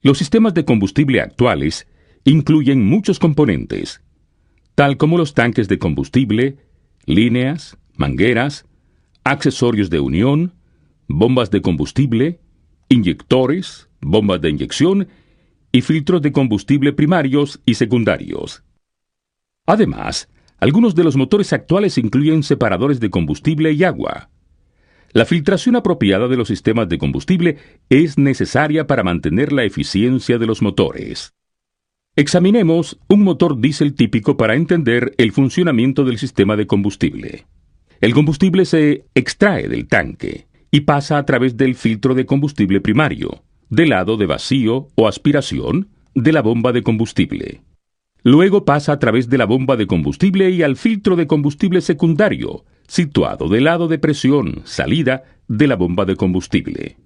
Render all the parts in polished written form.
Los sistemas de combustible actuales incluyen muchos componentes, tal como los tanques de combustible, líneas, mangueras, accesorios de unión, bombas de combustible, inyectores, bombas de inyección y filtros de combustible primarios y secundarios. Además, algunos de los motores actuales incluyen separadores de combustible y agua. La filtración apropiada de los sistemas de combustible es necesaria para mantener la eficiencia de los motores. Examinemos un motor diésel típico para entender el funcionamiento del sistema de combustible. El combustible se extrae del tanque y pasa a través del filtro de combustible primario, del lado de vacío o aspiración de la bomba de combustible. Luego pasa a través de la bomba de combustible y al filtro de combustible secundario, situado del lado de presión, salida de la bomba de combustible.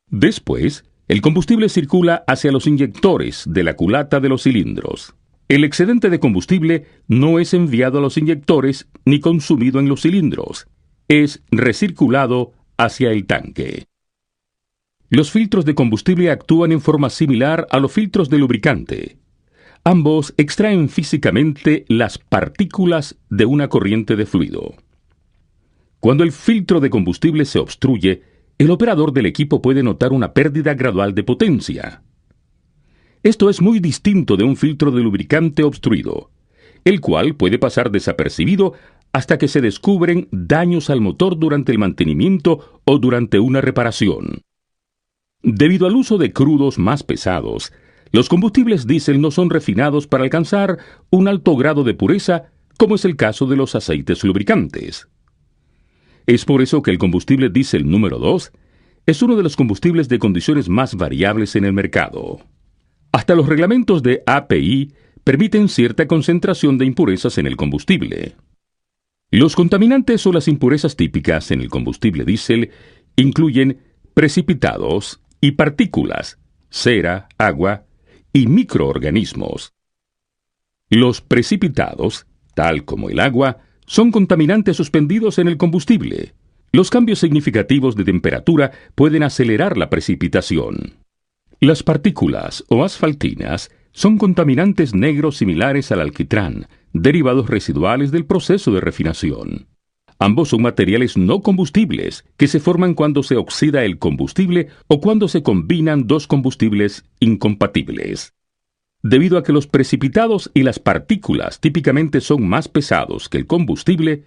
Después, el combustible circula hacia los inyectores de la culata de los cilindros. El excedente de combustible no es enviado a los inyectores ni consumido en los cilindros. Es recirculado hacia el tanque. Los filtros de combustible actúan en forma similar a los filtros de lubricante. Ambos extraen físicamente las partículas de una corriente de fluido. Cuando el filtro de combustible se obstruye, el operador del equipo puede notar una pérdida gradual de potencia. Esto es muy distinto de un filtro de lubricante obstruido, el cual puede pasar desapercibido hasta que se descubren daños al motor durante el mantenimiento o durante una reparación. Debido al uso de crudos más pesados, los combustibles diésel no son refinados para alcanzar un alto grado de pureza, como es el caso de los aceites lubricantes. Es por eso que el combustible diésel número 2 es uno de los combustibles de condiciones más variables en el mercado. Hasta los reglamentos de API permiten cierta concentración de impurezas en el combustible. Los contaminantes o las impurezas típicas en el combustible diésel incluyen precipitados y partículas, cera, agua y microorganismos. Los precipitados, tal como el agua, son contaminantes suspendidos en el combustible. Los cambios significativos de temperatura pueden acelerar la precipitación. Las partículas o asfaltinas son contaminantes negros similares al alquitrán, derivados residuales del proceso de refinación. Ambos son materiales no combustibles que se forman cuando se oxida el combustible o cuando se combinan dos combustibles incompatibles. Debido a que los precipitados y las partículas típicamente son más pesados que el combustible,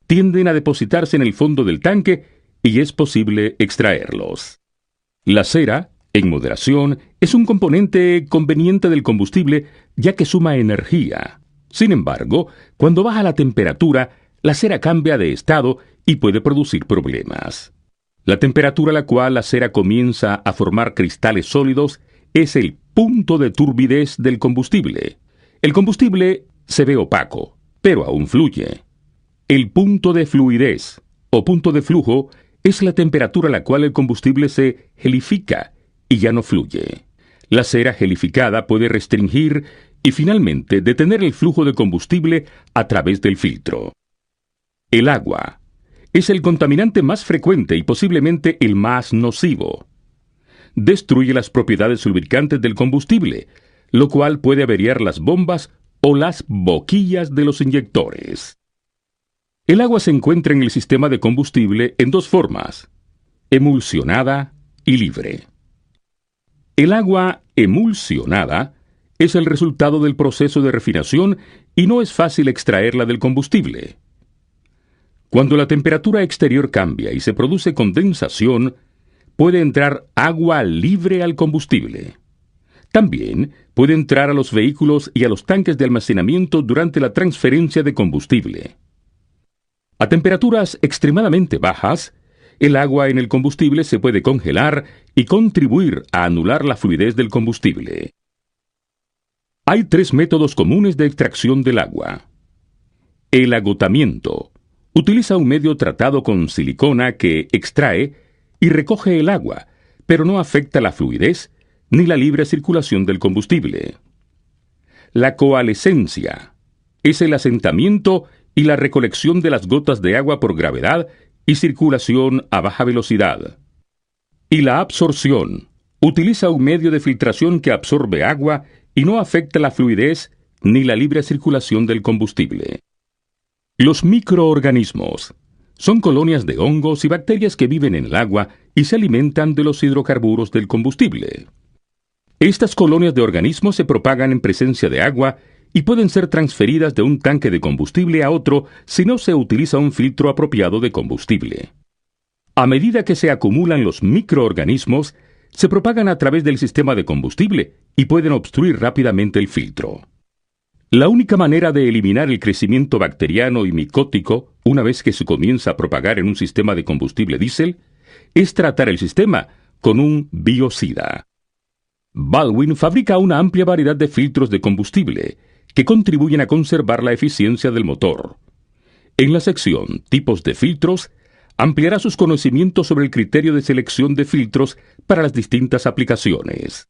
tienden a depositarse en el fondo del tanque y es posible extraerlos. La cera, en moderación, es un componente conveniente del combustible ya que suma energía. Sin embargo, cuando baja la temperatura, la cera cambia de estado y puede producir problemas. La temperatura a la cual la cera comienza a formar cristales sólidos es el punto de turbidez del combustible. El combustible se ve opaco, pero aún fluye. El punto de fluidez o punto de flujo es la temperatura a la cual el combustible se gelifica y ya no fluye. La cera gelificada puede restringir y finalmente detener el flujo de combustible a través del filtro. El agua es el contaminante más frecuente y posiblemente el más nocivo. Destruye las propiedades lubricantes del combustible, lo cual puede averiar las bombas o las boquillas de los inyectores. El agua se encuentra en el sistema de combustible en dos formas: emulsionada y libre. El agua emulsionada es el resultado del proceso de refinación y no es fácil extraerla del combustible. Cuando la temperatura exterior cambia y se produce condensación, puede entrar agua libre al combustible. También puede entrar a los vehículos y a los tanques de almacenamiento durante la transferencia de combustible. A temperaturas extremadamente bajas, el agua en el combustible se puede congelar y contribuir a anular la fluidez del combustible. Hay 3 métodos comunes de extracción del agua. El agotamiento utiliza un medio tratado con silicona que extrae y recoge el agua, pero no afecta la fluidez ni la libre circulación del combustible. La coalescencia es el asentamiento y la recolección de las gotas de agua por gravedad y circulación a baja velocidad. Y la absorción Utiliza un medio de filtración que absorbe agua y no afecta la fluidez ni la libre circulación del combustible. Los microorganismos son colonias de hongos y bacterias que viven en el agua y se alimentan de los hidrocarburos del combustible. Estas colonias de organismos se propagan en presencia de agua y pueden ser transferidas de un tanque de combustible a otro si no se utiliza un filtro apropiado de combustible. A medida que se acumulan los microorganismos, se propagan a través del sistema de combustible y pueden obstruir rápidamente el filtro. La única manera de eliminar el crecimiento bacteriano y micótico, una vez que se comienza a propagar en un sistema de combustible diésel, es tratar el sistema con un biocida. Baldwin fabrica una amplia variedad de filtros de combustible que contribuyen a conservar la eficiencia del motor. En la sección Tipos de filtros, ampliará sus conocimientos sobre el criterio de selección de filtros para las distintas aplicaciones.